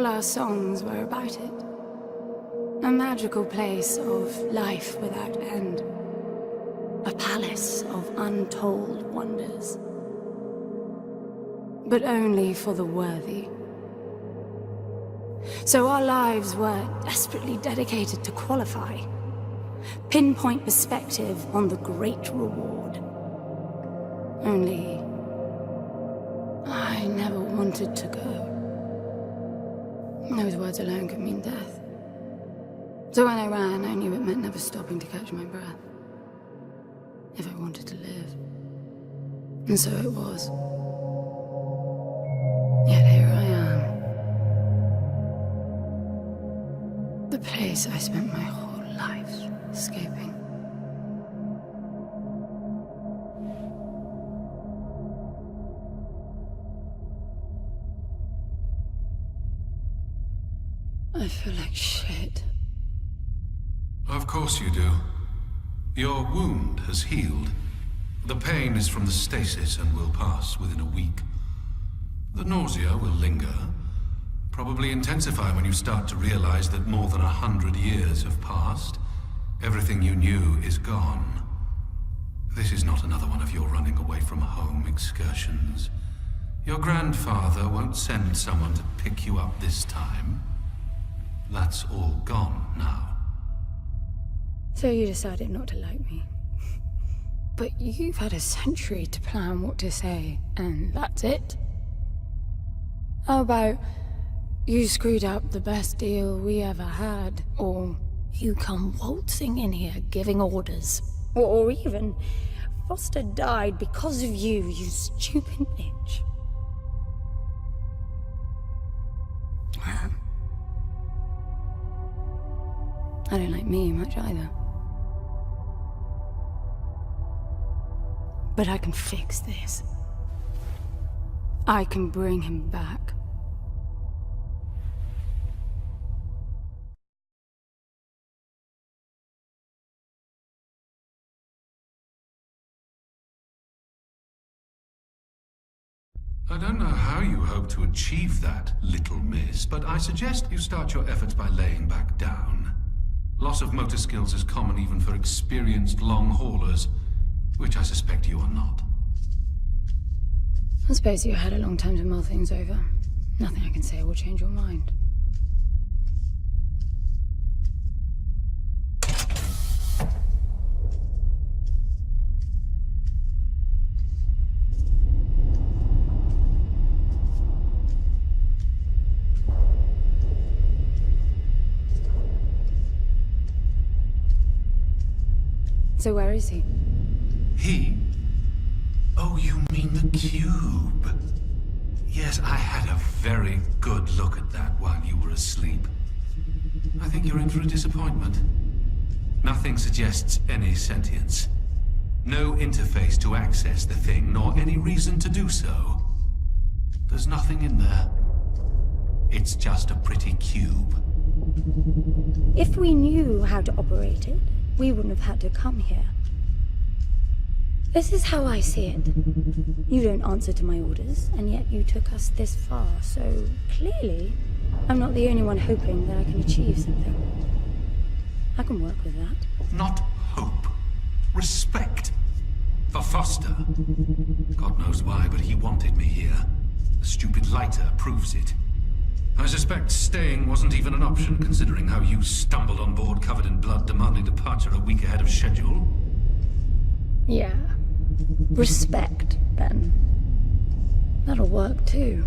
all our songs were about it. A magical place of life without end. A palace of untold wonders. But only for the worthy. So our lives were desperately dedicated to qualify. Pinpoint perspective on the great reward. Only... I never wanted to go. Those words alone could mean death. So when I ran, I knew it meant never stopping to catch my breath. If I wanted to live. And so it was. Yet here I am. The place I spent my whole life escaping. I feel like shit. Of course you do. Your wound has healed. The pain is from the stasis and will pass within a week. The nausea will linger, probably intensify when you start to realize that more than 100 years have passed. Everything you knew is gone. This is not another one of your running away from home excursions. Your grandfather won't send someone to pick you up this time. That's all gone now. So you decided not to like me. But you've had a century to plan what to say, and that's it? How about you screwed up the best deal we ever had, or you come waltzing in here giving orders, or even Foster died because of you, you stupid bitch. I don't like me much either. But I can fix this. I can bring him back. I don't know how you hope to achieve that, little miss, but I suggest you start your efforts by laying back down. Loss of motor skills is common even for experienced long haulers, which I suspect you are not. I suppose you had a long time to mull things over. Nothing I can say will change your mind. So where is he? He? Oh, you mean the cube. Yes, I had a very good look at that while you were asleep. I think you're in for a disappointment. Nothing suggests any sentience. No interface to access the thing, nor any reason to do so. There's nothing in there. It's just a pretty cube. If we knew how to operate it, we wouldn't have had to come here. This is how I see it. You don't answer to my orders, and yet you took us this far, so clearly I'm not the only one hoping that I can achieve something. I can work with that. Not hope. Respect. For Foster. God knows why, but he wanted me here. The stupid lighter proves it. I suspect staying wasn't even an option, considering how you stumbled on board covered in blood, demanding departure a week ahead of schedule. Yeah. Respect, then. That'll work, too.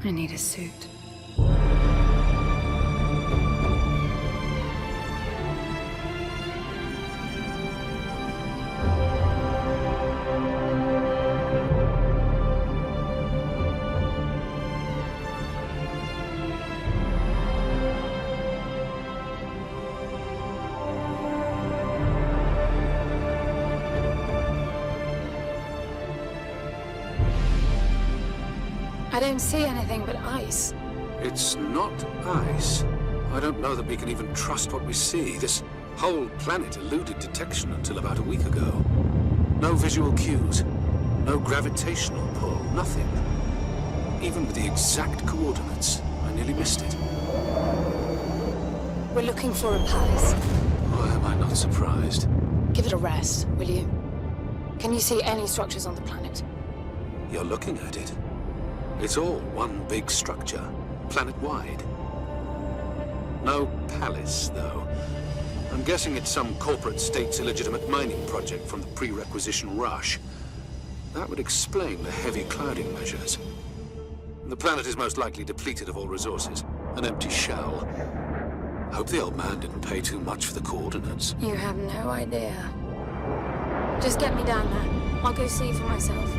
I need a suit. I don't see anything but ice. It's not ice. I don't know that we can even trust what we see. This whole planet eluded detection until about a week ago. No visual cues, no gravitational pull, nothing. Even with the exact coordinates, I nearly missed it. We're looking for a palace. Why am I not surprised? Give it a rest, will you? Can you see any structures on the planet? You're looking at it. It's all one big structure, planet-wide. No palace, though. I'm guessing it's some corporate state's illegitimate mining project from the pre-requisition rush. That would explain the heavy clouding measures. The planet is most likely depleted of all resources. An empty shell. Hope the old man didn't pay too much for the coordinates. You have no idea. Just get me down there. I'll go see for myself.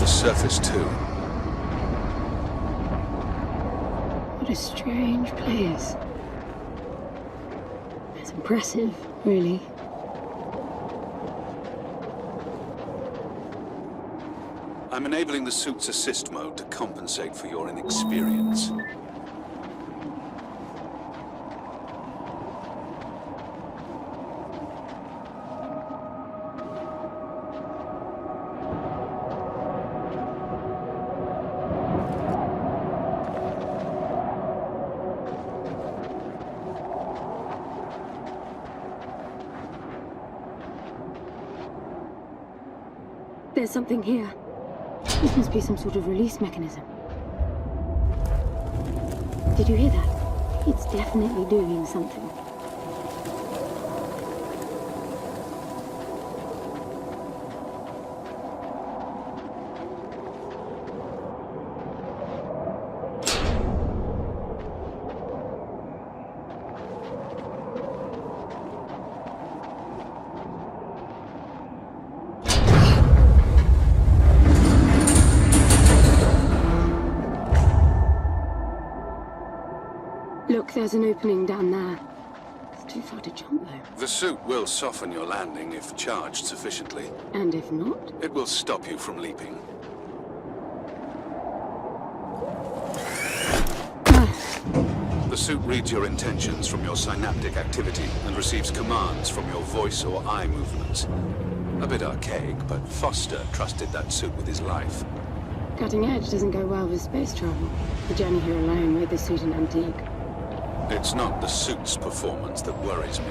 Surface too. What a strange place. It's impressive, really. I'm enabling the suit's assist mode to compensate for your inexperience. There's something here. This must be some sort of release mechanism. Did you hear that? It's definitely doing something. Look, there's an opening down there. It's too far to jump, though. The suit will soften your landing if charged sufficiently. And if not? It will stop you from leaping. The suit reads your intentions from your synaptic activity and receives commands from your voice or eye movements. A bit archaic, but Foster trusted that suit with his life. Cutting edge doesn't go well with space travel. The journey here alone made the suit an antique. It's not the suit's performance that worries me.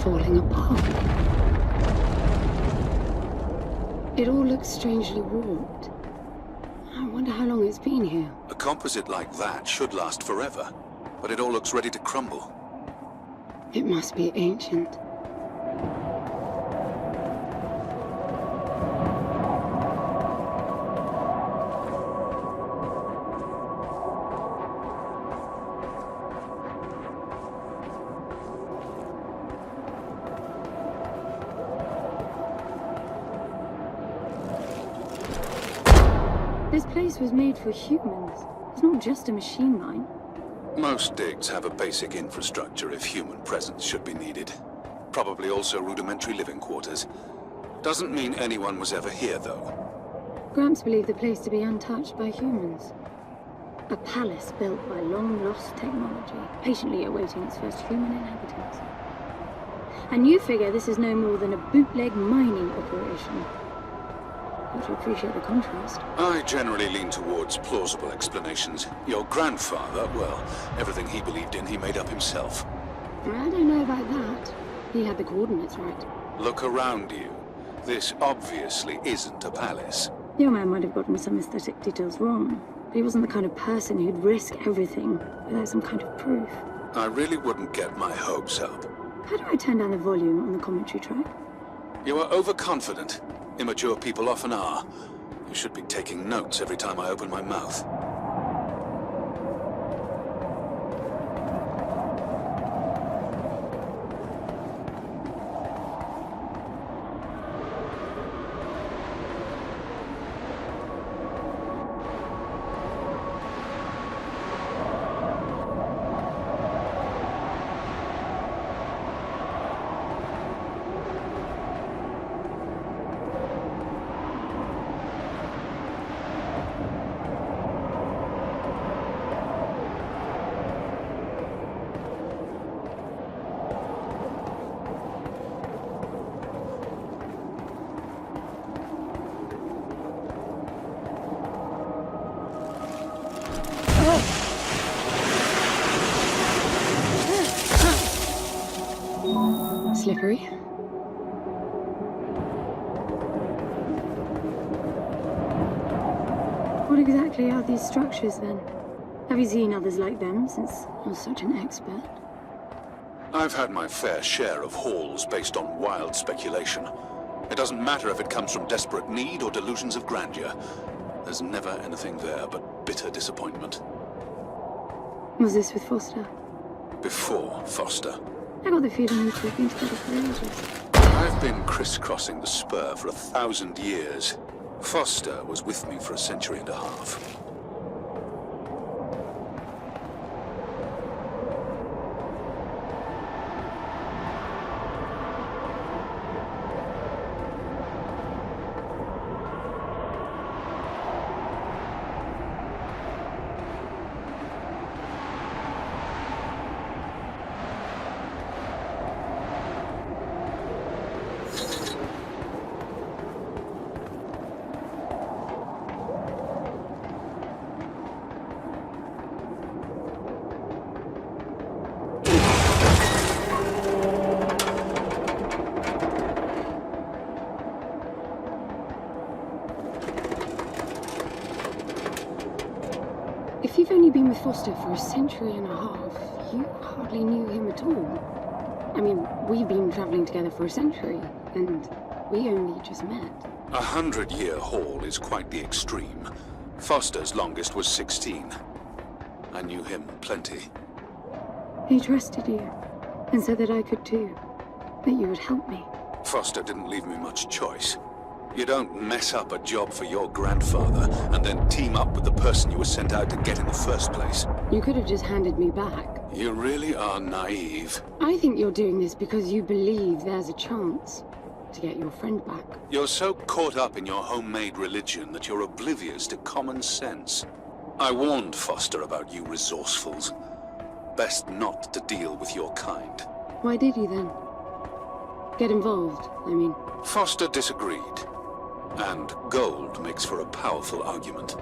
Falling apart. It all looks strangely warped. I wonder how long it's been here. A composite like that should last forever, but it all looks ready to crumble. It must be ancient. This place was made for humans. It's not just a machine mine. Most digs have a basic infrastructure if human presence should be needed. Probably also rudimentary living quarters. Doesn't mean anyone was ever here, though. Gramps believed the place to be untouched by humans. A palace built by long-lost technology, patiently awaiting its first human inhabitants. And you figure this is no more than a bootleg mining operation. Don't you appreciate the contrast? I generally lean towards plausible explanations. Your grandfather, well, everything he believed in, he made up himself. I don't know about that. He had the coordinates right. Look around you. This obviously isn't a palace. Your man might have gotten some aesthetic details wrong, but he wasn't the kind of person who'd risk everything without some kind of proof. I really wouldn't get my hopes up. How do I turn down the volume on the commentary track? You are overconfident. Immature people often are. You should be taking notes every time I open my mouth. Slippery. What exactly are these structures, then? Have you seen others like them, since you're such an expert? I've had my fair share of hauls based on wild speculation. It doesn't matter if it comes from desperate need or delusions of grandeur. There's never anything there but bitter disappointment. Was this with Foster? Before Foster. I got the feeling you've been together for ages. I've been crisscrossing the spur for 1,000 years. Foster was with me for a century and a half. If you've only been with Foster for a century and a half, you hardly knew him at all. I mean, we've been traveling together for a century, and we only just met. 100-year haul is quite the extreme. Foster's longest was 16. I knew him plenty. He trusted you, and said that I could too, that you would help me. Foster didn't leave me much choice. You don't mess up a job for your grandfather and then team up with the person you were sent out to get in the first place. You could have just handed me back. You really are naive. I think you're doing this because you believe there's a chance to get your friend back. You're so caught up in your homemade religion that you're oblivious to common sense. I warned Foster about you resourcefuls. Best not to deal with your kind. Why did you then? Get involved, I mean. Foster disagreed. And gold makes for a powerful argument.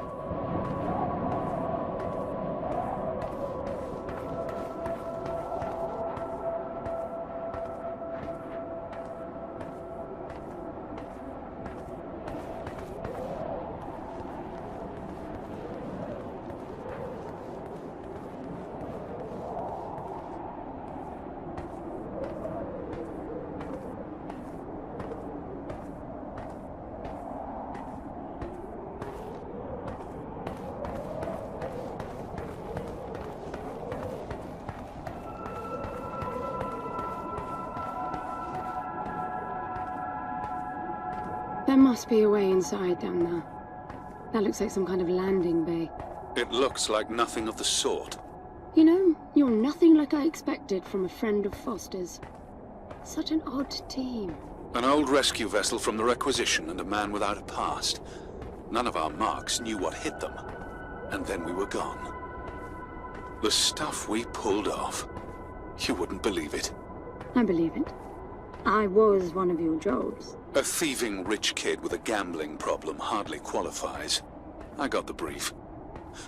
There must be a way inside down there. That looks like some kind of landing bay. It looks like nothing of the sort. You know, you're nothing like I expected from a friend of Foster's. Such an odd team. An old rescue vessel from the Requisition and a man without a past. None of our marks knew what hit them. And then we were gone. The stuff we pulled off. You wouldn't believe it. I believe it. I was one of your jobs. A thieving rich kid with a gambling problem hardly qualifies. I got the brief.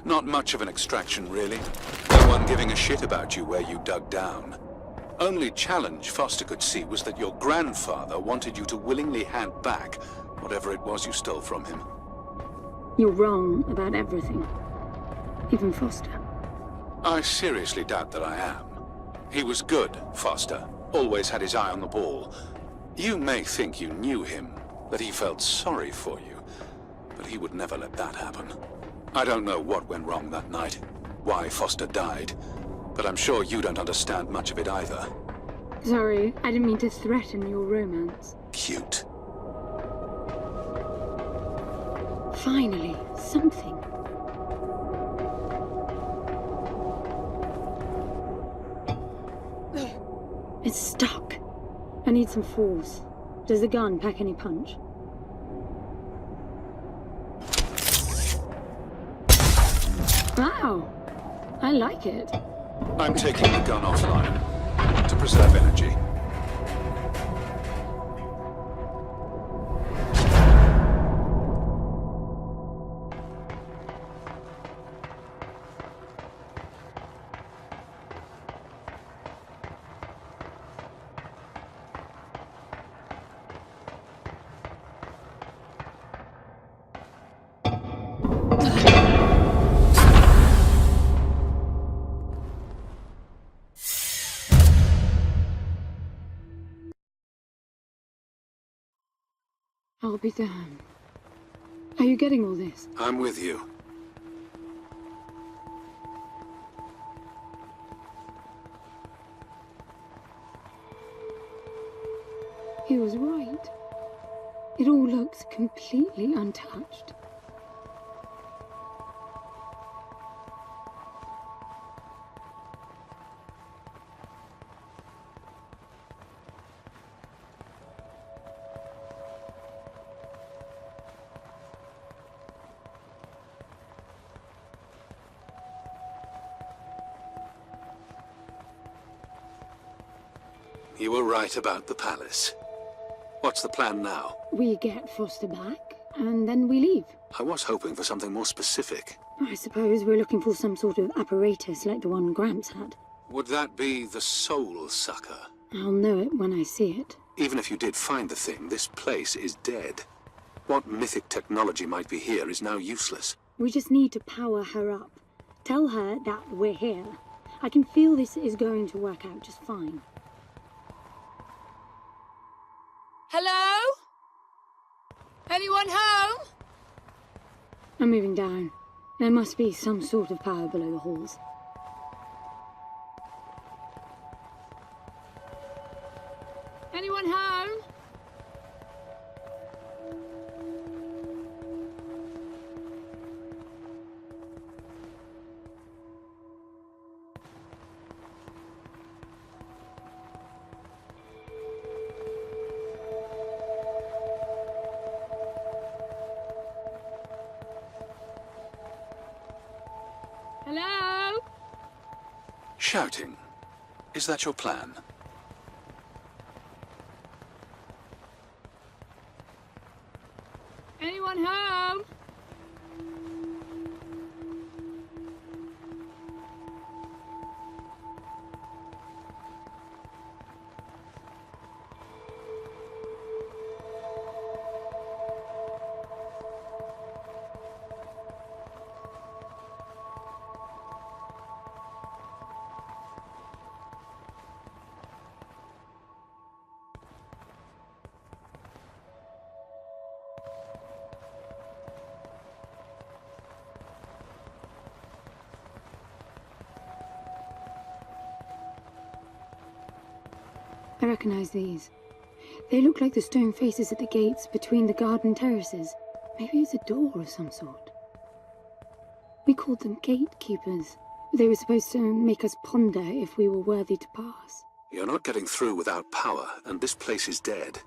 Not much of an extraction, really. No one giving a shit about you where you dug down. Only challenge Foster could see was that your grandfather wanted you to willingly hand back whatever it was you stole from him. You're wrong about everything. Even Foster. I seriously doubt that I am. He was good, Foster. Always had his eye on the ball. You may think you knew him, that he felt sorry for you, but he would never let that happen. I don't know what went wrong that night, why Foster died, but I'm sure you don't understand much of it either. Sorry, I didn't mean to threaten your romance. Cute. Finally, something. It's stuck. I need some force. Does the gun pack any punch? Wow! I like it. I'm taking the gun offline to preserve energy. I'll be damned. Are you getting all this? I'm with you. He was right. It all looks completely untouched. You were right about the palace. What's the plan now? We get Foster back, and then we leave. I was hoping for something more specific. I suppose we're looking for some sort of apparatus like the one Gramps had. Would that be the Soul Sucker? I'll know it when I see it. Even if you did find the thing, this place is dead. What mythic technology might be here is now useless. We just need to power her up. Tell her that we're here. I can feel this is going to work out just fine. Hello? Anyone home? I'm moving down. There must be some sort of power below the halls. Anyone home? Hello? Shouting. Is that your plan? Anyone home? I recognize these. They look like the stone faces at the gates between the garden terraces. Maybe it's a door of some sort. We called them gatekeepers. They were supposed to make us ponder if we were worthy to pass. You're not getting through without power, and this place is dead.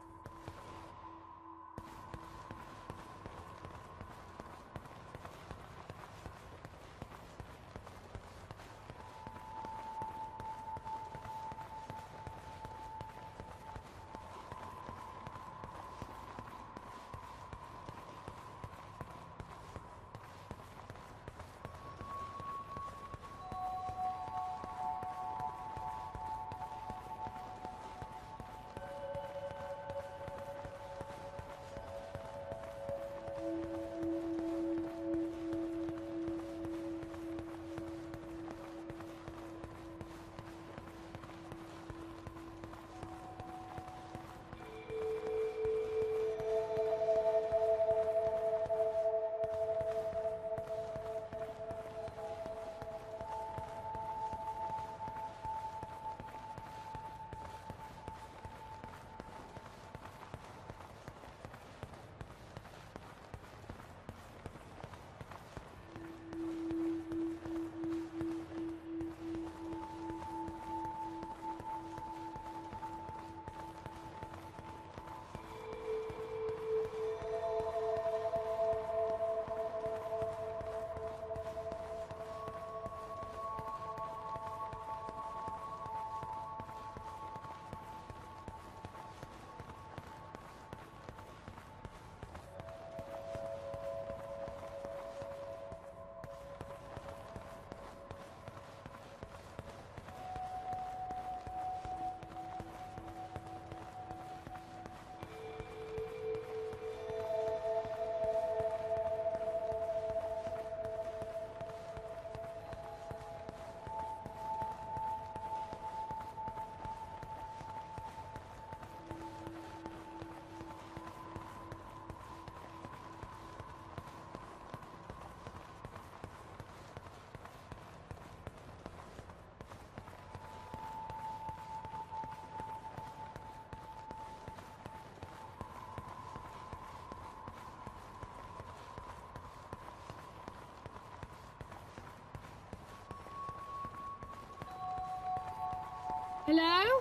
Hello?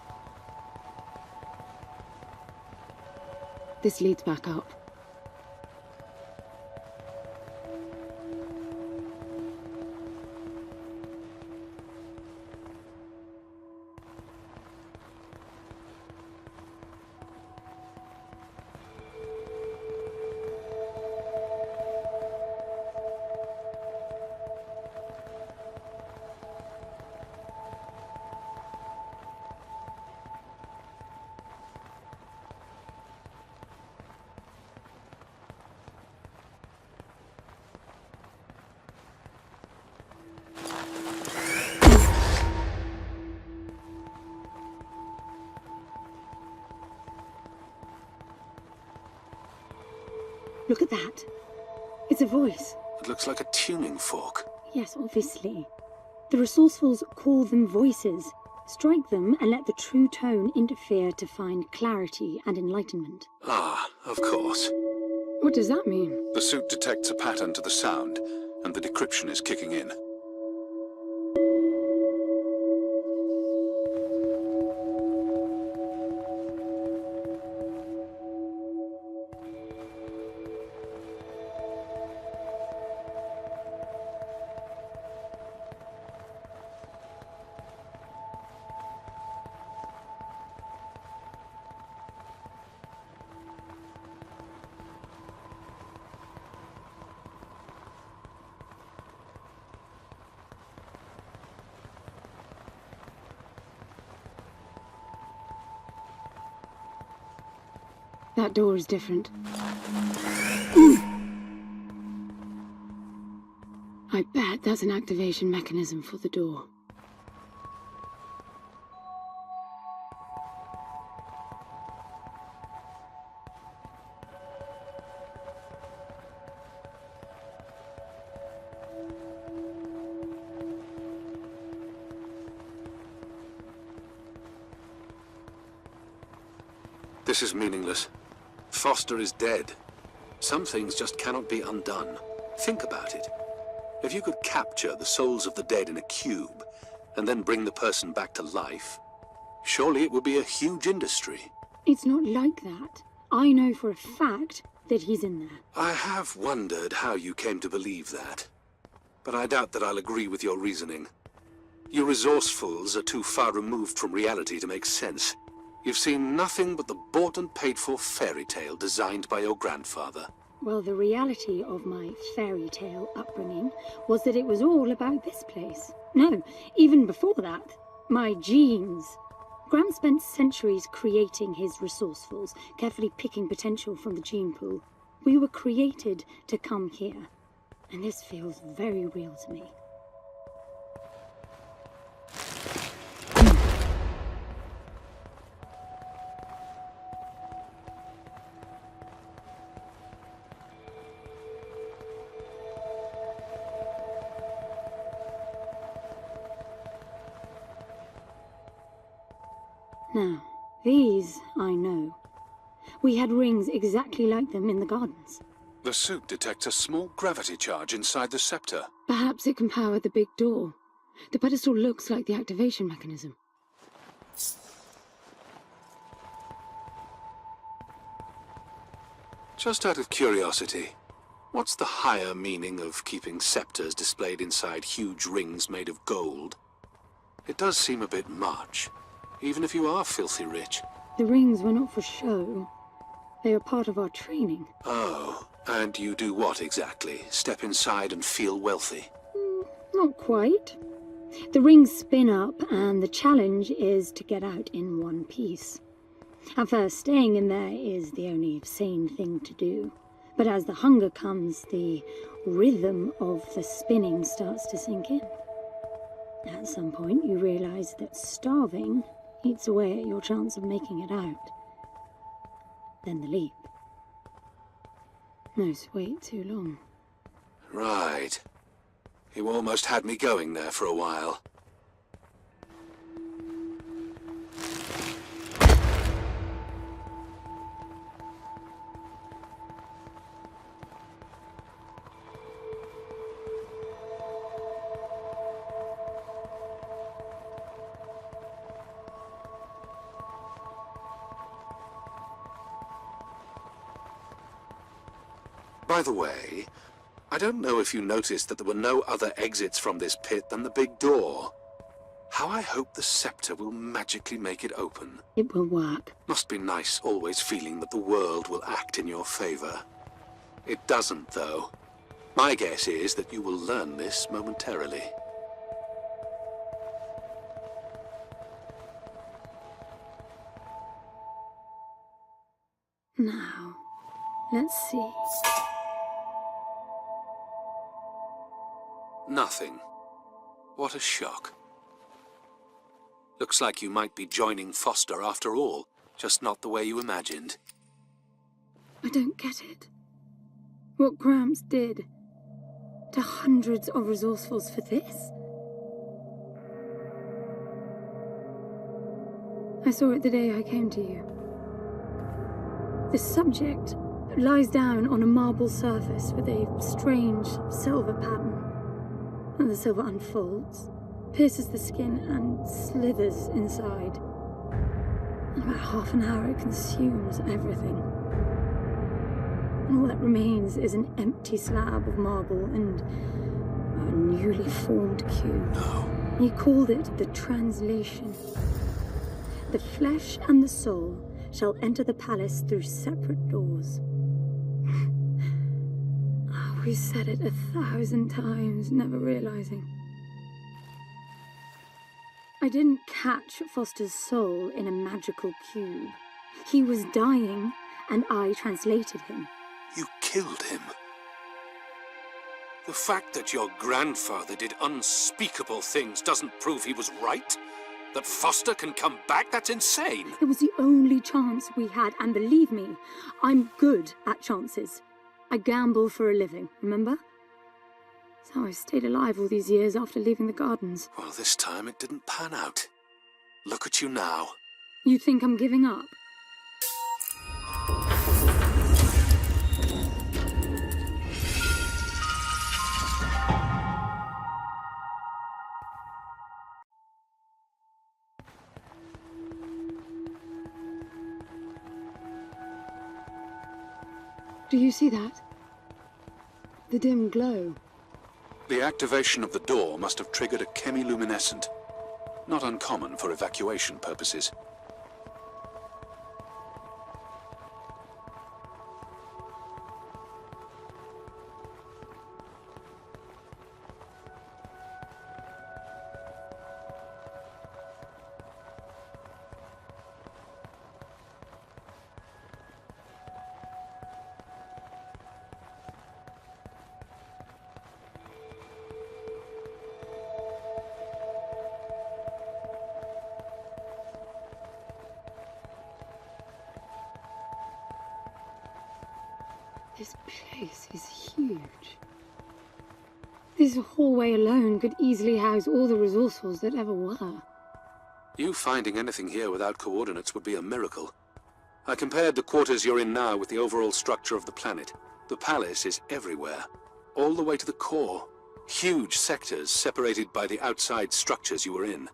This leads back up. Look at that. It's a voice. It looks like a tuning fork. Yes, obviously. The resourcefuls call them voices. Strike them and let the true tone interfere to find clarity and enlightenment. Ah, of course. What does that mean? The suit detects a pattern to the sound, and the decryption is kicking in. That door is different. I bet that's an activation mechanism for the door. This is meaningless. Foster is dead. Some things just cannot be undone. Think about it. If you could capture the souls of the dead in a cube, and then bring the person back to life, surely it would be a huge industry. It's not like that. I know for a fact that he's in there. I have wondered how you came to believe that, but I doubt that I'll agree with your reasoning. You resourcefuls are too far removed from reality to make sense. You've seen nothing but the bought and paid for fairy tale designed by your grandfather. Well, the reality of my fairy tale upbringing was that it was all about this place. No, even before that, my genes. Gram spent centuries creating his resourcefuls, carefully picking potential from the gene pool. We were created to come here, and this feels very real to me. Now, these I know. We had rings exactly like them in the gardens. The suit detects a small gravity charge inside the scepter. Perhaps it can power the big door. The pedestal looks like the activation mechanism. Just out of curiosity, what's the higher meaning of keeping scepters displayed inside huge rings made of gold? It does seem a bit much, even if you are filthy rich. The rings were not for show. They are part of our training. Oh, and you do what exactly? Step inside and feel wealthy? Not quite. The rings spin up, and the challenge is to get out in one piece. At first, staying in there is the only sane thing to do. But as the hunger comes, the rhythm of the spinning starts to sink in. At some point, you realize that starving eats away at your chance of making it out. Then the leap. No, wait too long. Right. You almost had me going there for a while. By the way, I don't know if you noticed that there were no other exits from this pit than the big door. How I hope the scepter will magically make it open. It will work. Must be nice always feeling that the world will act in your favor. It doesn't, though. My guess is that you will learn this momentarily. Now, let's see. Nothing. What a shock. Looks like you might be joining Foster after all, just not the way you imagined. I don't get it. What Gramps did to hundreds of resourcefuls for this? I saw it the day I came to you. The subject lies down on a marble surface with a strange silver pattern. And the silver unfolds, pierces the skin, and slithers inside. In about half an hour, it consumes everything. And all that remains is an empty slab of marble and a newly formed cube. No. He called it the translation. The flesh and the soul shall enter the palace through separate doors. We said it 1,000 times, never realizing. I didn't catch Foster's soul in a magical cube. He was dying, and I translated him. You killed him. The fact that your grandfather did unspeakable things doesn't prove he was right. That Foster can come back, that's insane. It was the only chance we had, and believe me, I'm good at chances. I gamble for a living, remember? That's how I stayed alive all these years after leaving the gardens. Well, this time it didn't pan out. Look at you now. You think I'm giving up? Do you see that? The dim glow. The activation of the door must have triggered a chemiluminescent. Not uncommon for evacuation purposes. This place is huge. This hallway alone could easily house all the resourcefuls that ever were. You finding anything here without coordinates would be a miracle. I compared the quarters you're in now with the overall structure of the planet. The palace is everywhere, all the way to the core. Huge sectors separated by the outside structures you were in.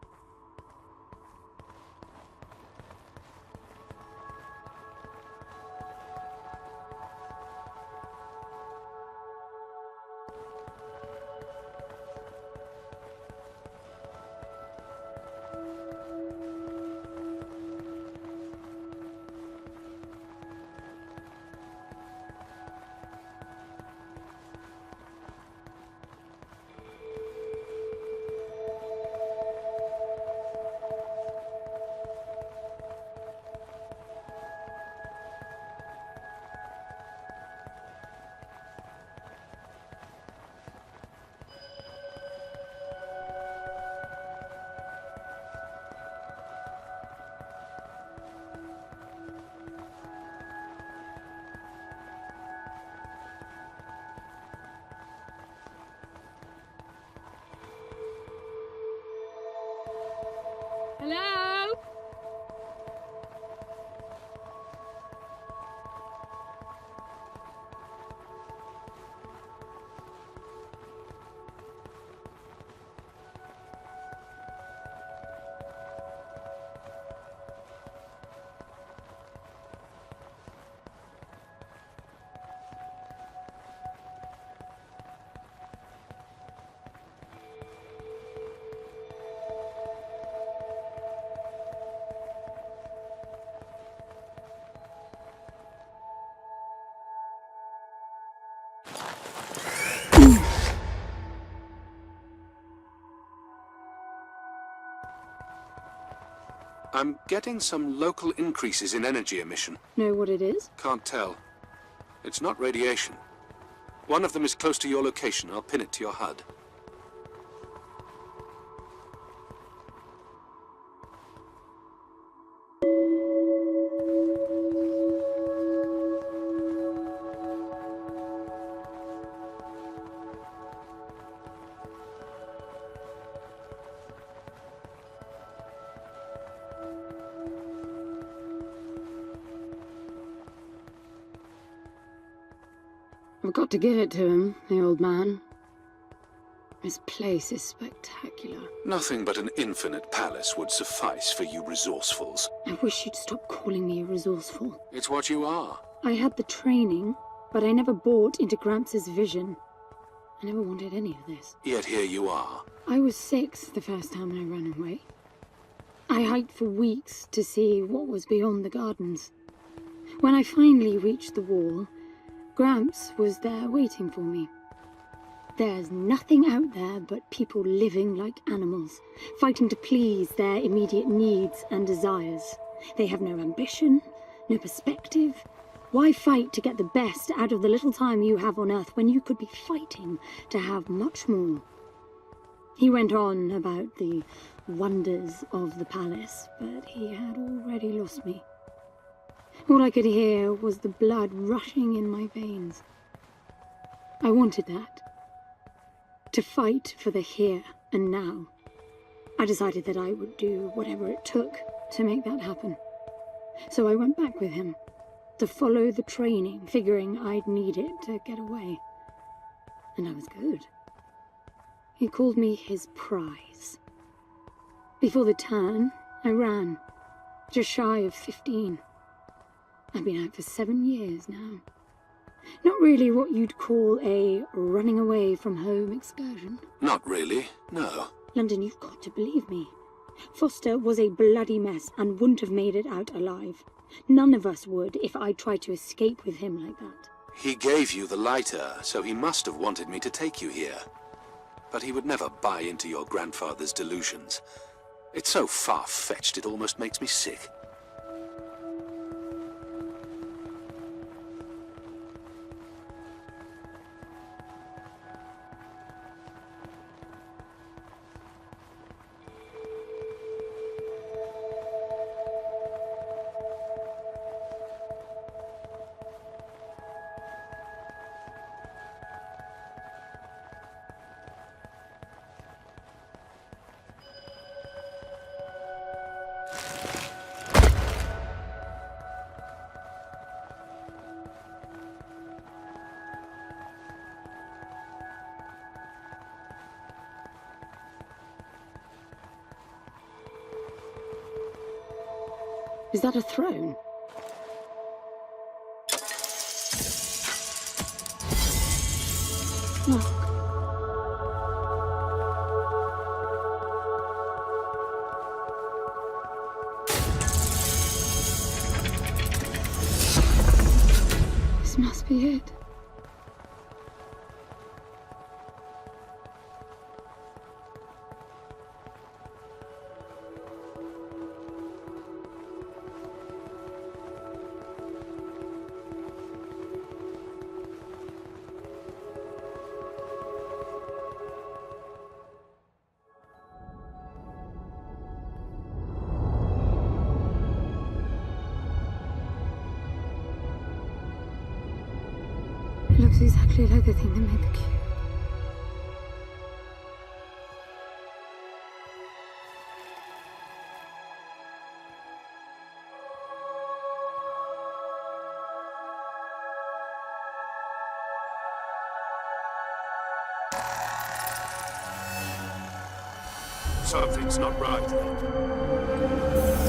Hello? I'm getting some local increases in energy emission. Know what it is? Can't tell. It's not radiation. One of them is close to your location. I'll pin it to your HUD. I've got to give it to him, the old man. This place is spectacular. Nothing but an infinite palace would suffice for you resourcefuls. I wish you'd stop calling me resourceful. It's what you are. I had the training, but I never bought into Gramps' vision. I never wanted any of this. Yet here you are. I was 6 the first time I ran away. I hiked for weeks to see what was beyond the gardens. When I finally reached the wall, Gramps was there waiting for me. There's nothing out there but people living like animals, fighting to please their immediate needs and desires. They have no ambition, no perspective. Why fight to get the best out of the little time you have on Earth when you could be fighting to have much more? He went on about the wonders of the palace, but he had already lost me. All I could hear was the blood rushing in my veins. I wanted that. To fight for the here and now. I decided that I would do whatever it took to make that happen. So I went back with him, to follow the training, figuring I'd need it to get away. And I was good. He called me his prize. Before the turn, I ran, just shy of 15. I've been out for 7 years now. Not really what you'd call a running away from home excursion. Not really, no. London, you've got to believe me. Foster was a bloody mess and wouldn't have made it out alive. None of us would if I tried to escape with him like that. He gave you the lighter, so he must have wanted me to take you here. But he would never buy into your grandfather's delusions. It's so far-fetched it almost makes me sick. Is that a throne? Look. This must be it. It looks exactly like the thing that made the cube. Something's not right.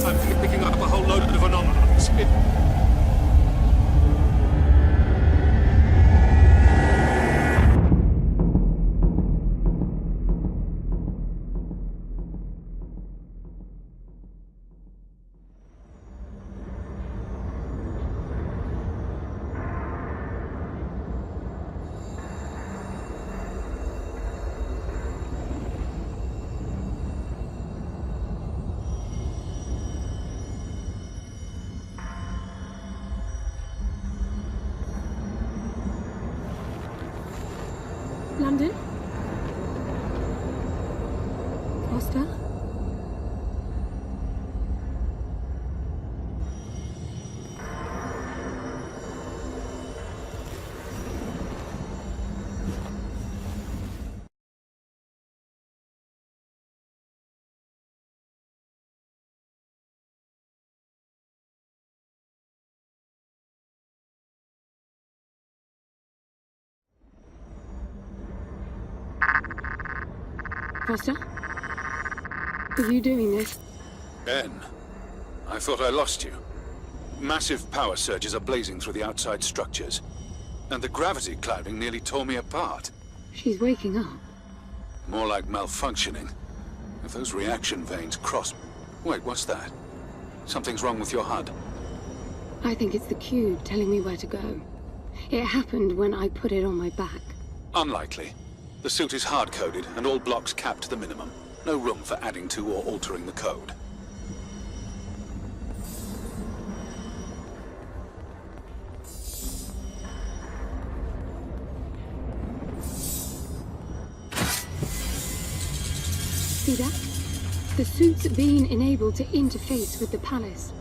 I'm picking up a whole load of anomalies. London? Foster? Foster? Are you doing this? Ben, I thought I lost you. Massive power surges are blazing through the outside structures. And the gravity clouding nearly tore me apart. She's waking up. More like malfunctioning. If those reaction veins cross... Wait, what's that? Something's wrong with your HUD. I think it's the cube telling me where to go. It happened when I put it on my back. Unlikely. The suit is hard-coded, and all blocks capped to the minimum. No room for adding to or altering the code. See that? The suit's being enabled to interface with the palace.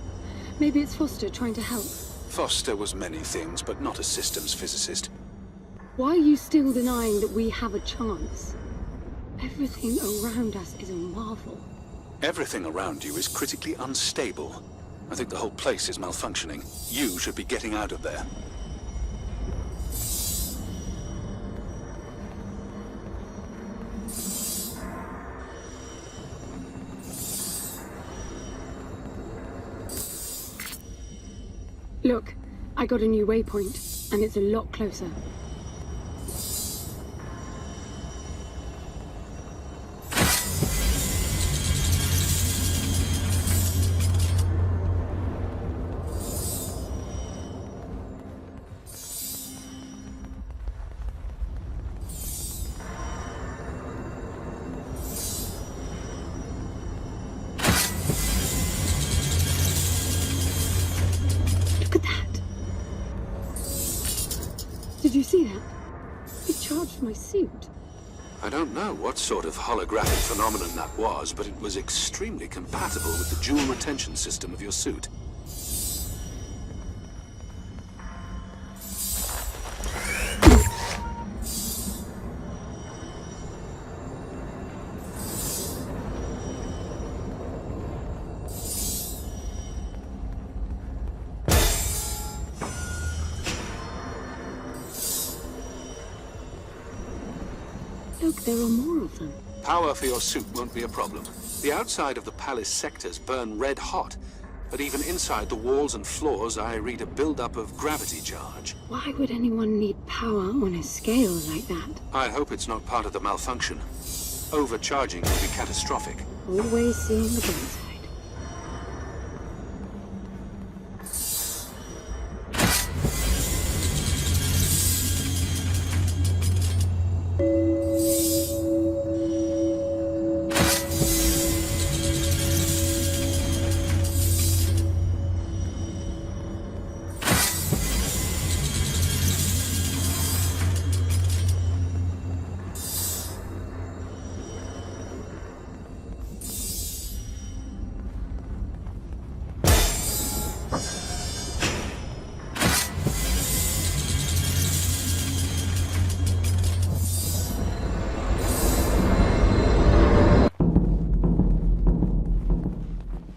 Maybe it's Foster trying to help. Foster was many things, but not a systems physicist. Why are you still denying that we have a chance? Everything around us is a marvel. Everything around you is critically unstable. I think the whole place is malfunctioning. You should be getting out of there. Look, I got a new waypoint. And it's a lot closer. Look at that. Did you see that? It charged my suit. I don't know what sort of holographic phenomenon that was, but it was extremely compatible with the jewel retention system of your suit. Look, there are more of them. Power for your suit won't be a problem. The outside of the palace sectors burn red hot, but even inside the walls and floors I read a build-up of gravity charge. Why would anyone need power on a scale like that? I hope it's not part of the malfunction. Overcharging would be catastrophic. Always seeing the bright side.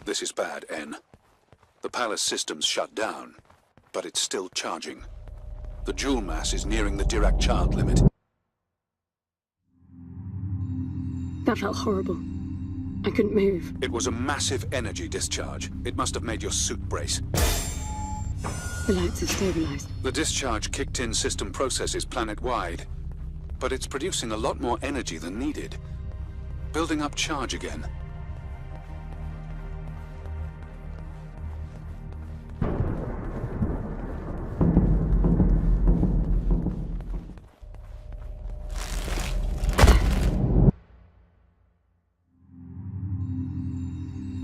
This is bad, N. The palace system's shut down, but it's still charging. The jewel mass is nearing the Dirac child limit. That felt horrible. I couldn't move. It was a massive energy discharge. It must have made your suit brace. The lights have stabilized. The discharge kicked in system processes planet-wide, but it's producing a lot more energy than needed. Building up charge again.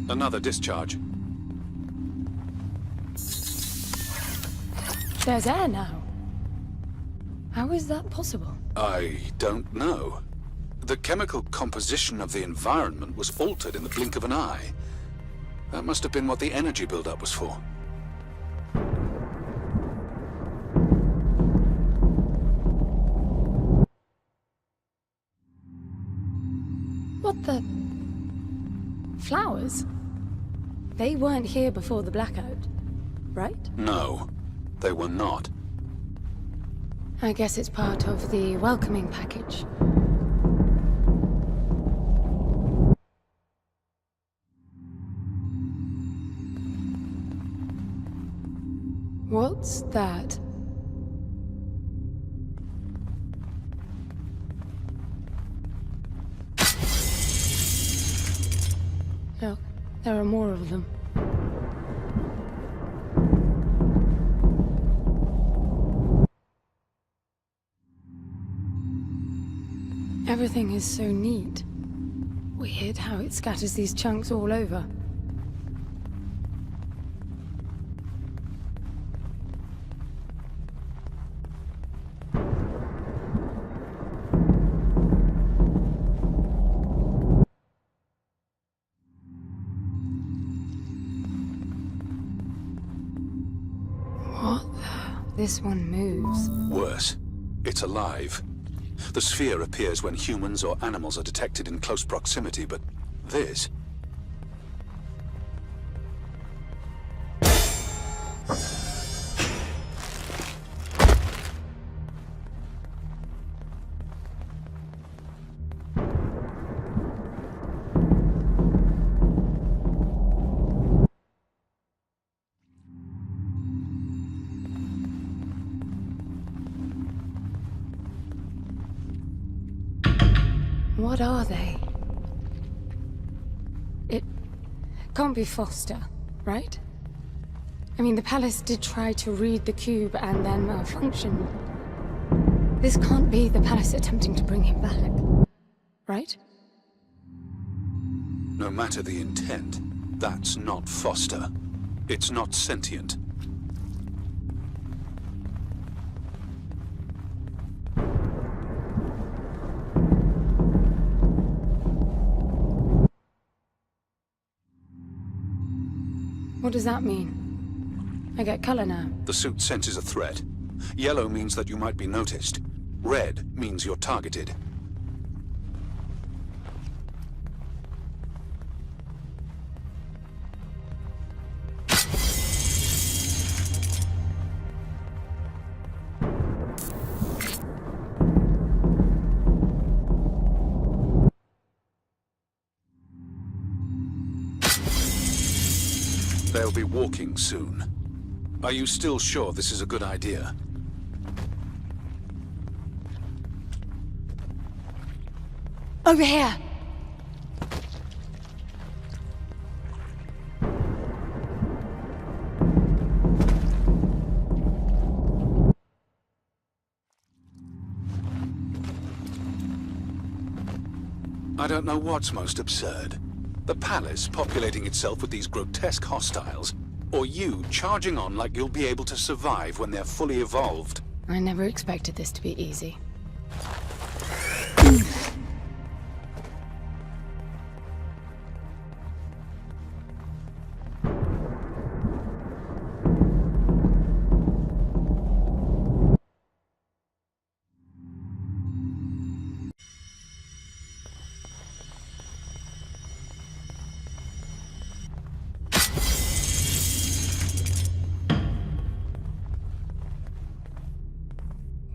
Another discharge. There's air now. How is that possible? I don't know. The chemical composition of the environment was altered in the blink of an eye. That must have been what the energy buildup was for. What the... Flowers? They weren't here before the blackout, right? No, they were not. I guess it's part of the welcoming package. What's that? Look, there are more of them. Everything is so neat. Weird how it scatters these chunks all over. What the... This one moves. Worse, it's alive. The sphere appears when humans or animals are detected in close proximity, but this... What are they? It can't be Foster, right? I mean, the palace did try to read the cube and then malfunctioned. This can't be the palace attempting to bring him back, right? No matter the intent, that's not Foster. It's not sentient. What does that mean? I get color now. The suit senses a threat. Yellow means that you might be noticed. Red means you're targeted. They'll be walking soon. Are you still sure this is a good idea? Over here! I don't know what's most absurd. The palace populating itself with these grotesque hostiles, or you charging on like you'll be able to survive when they're fully evolved. I never expected this to be easy.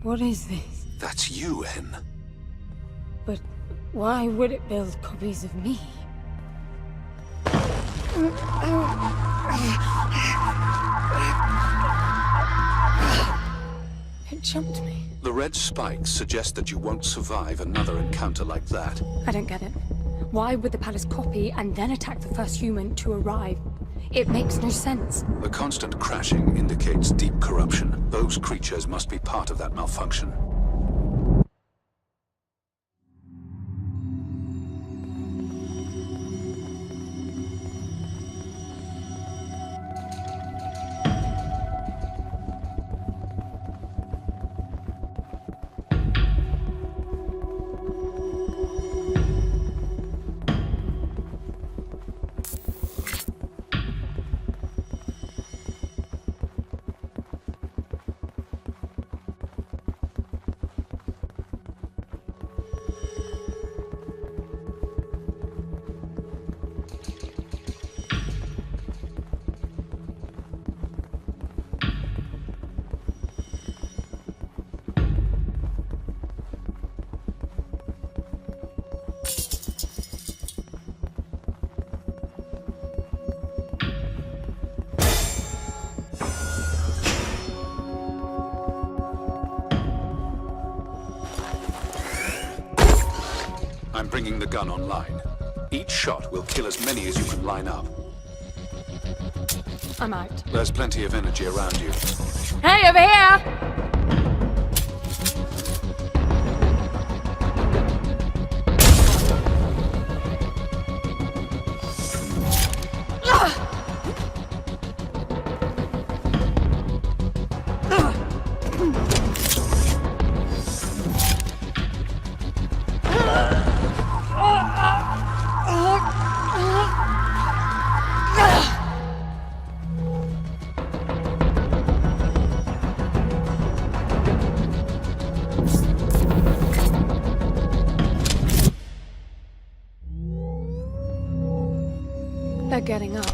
What is this? That's you, N. But why would it build copies of me? It jumped me. The red spikes suggest that you won't survive another encounter like that. I don't get it. Why would the palace copy and then attack the first human to arrive? It makes no sense. The constant crashing indicates deep corruption. Those creatures must be part of that malfunction. I'm bringing the gun online. Each shot will kill as many as you can line up. I'm out. There's plenty of energy around you. Hey, over here! They're getting up.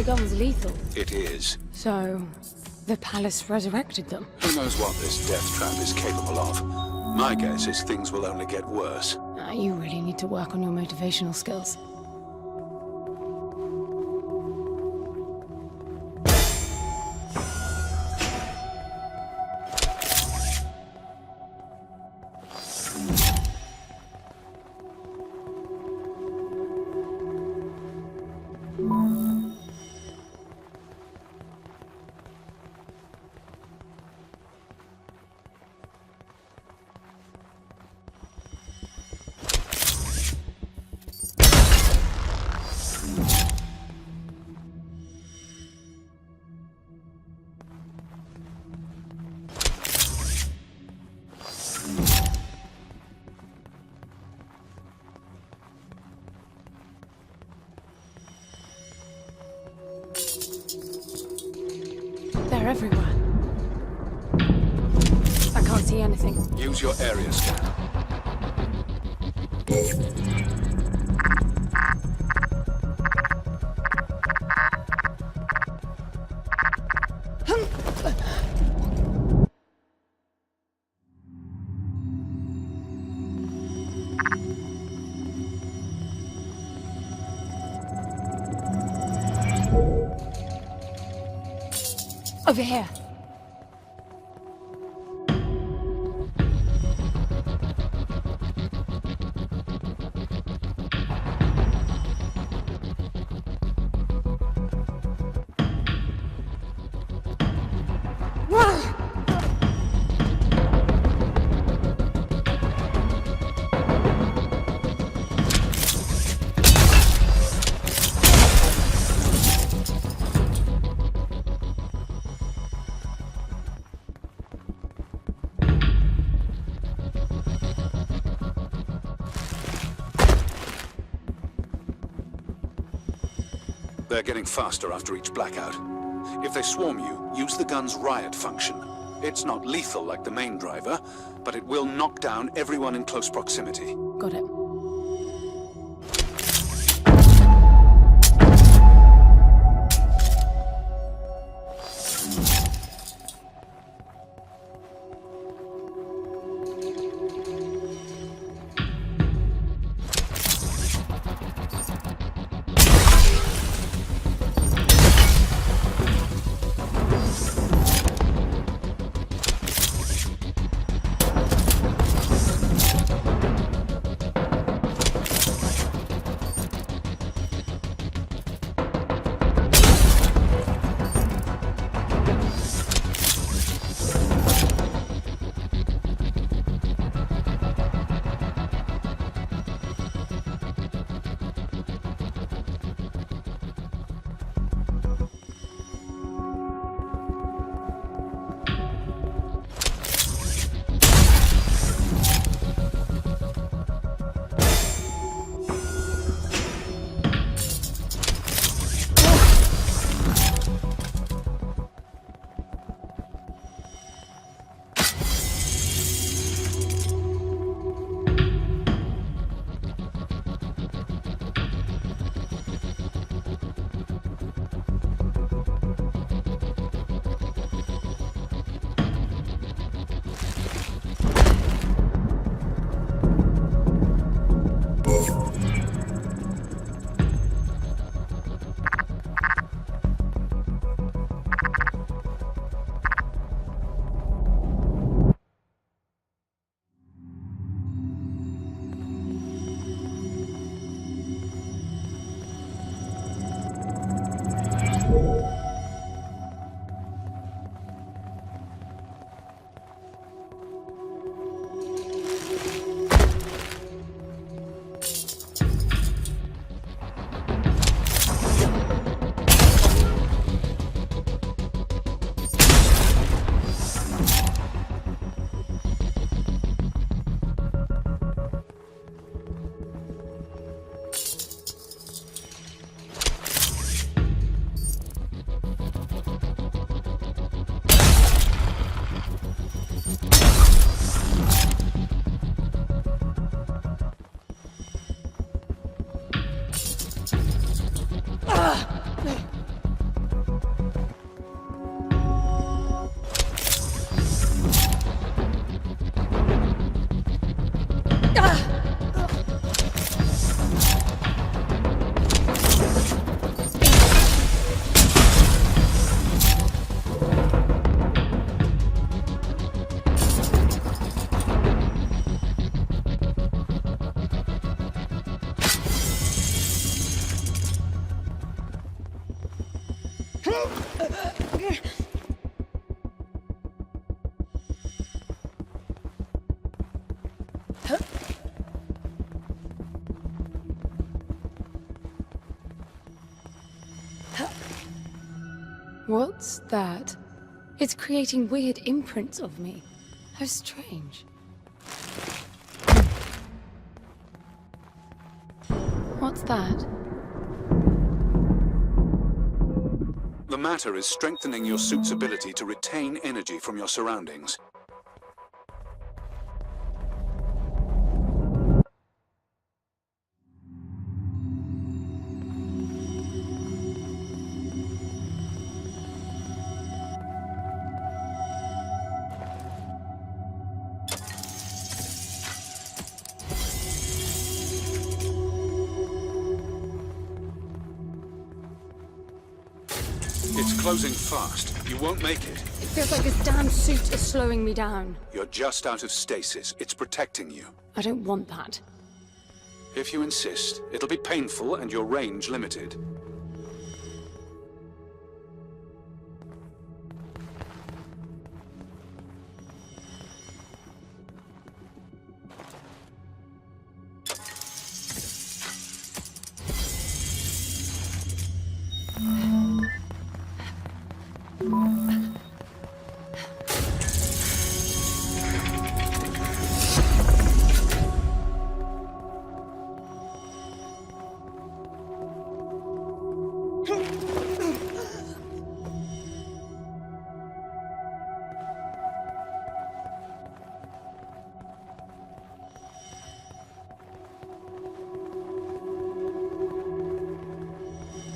the gun's lethal. It is. So, the palace resurrected them. Who knows what this death trap is capable of? My guess is things will only get worse. You really need to work on your motivational skills. They're everywhere. I can't see anything. Use your area scanner. Over here. They're getting faster after each blackout. If they swarm you, use the gun's riot function. It's not lethal like the main driver, but it will knock down everyone in close proximity. Got it. What's that? It's creating weird imprints of me. How strange. What's that? The matter is strengthening your suit's ability to retain energy from your surroundings. It's closing fast. You won't make it. It feels like this damn suit is slowing me down. You're just out of stasis. It's protecting you. I don't want that. If you insist, it'll be painful and your range limited.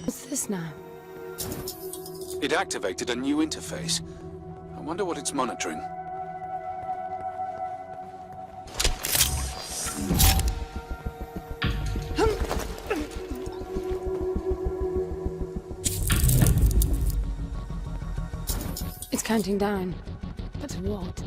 What's this now? It activated a new interface. I wonder what it's monitoring. It's counting down. But to what?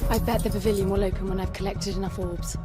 I bet the pavilion will open when I've collected enough orbs.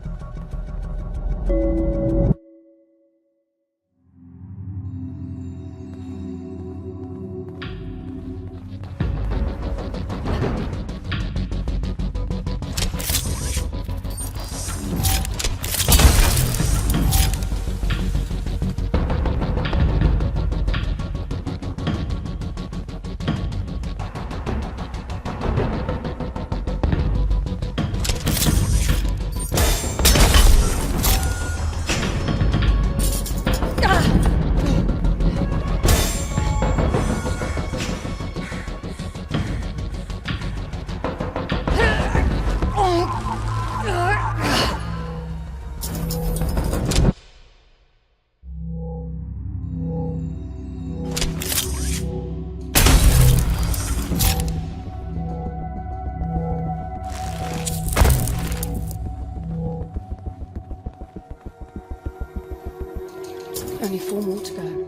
Only 4 more to go.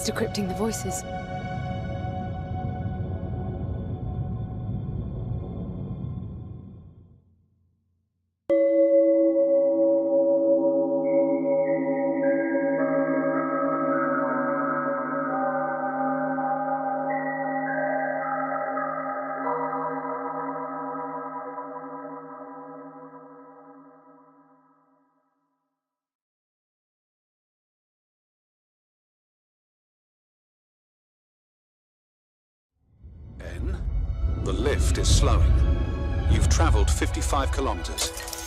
decrypting the voices. N, the lift is slowing. You've traveled 55 kilometers.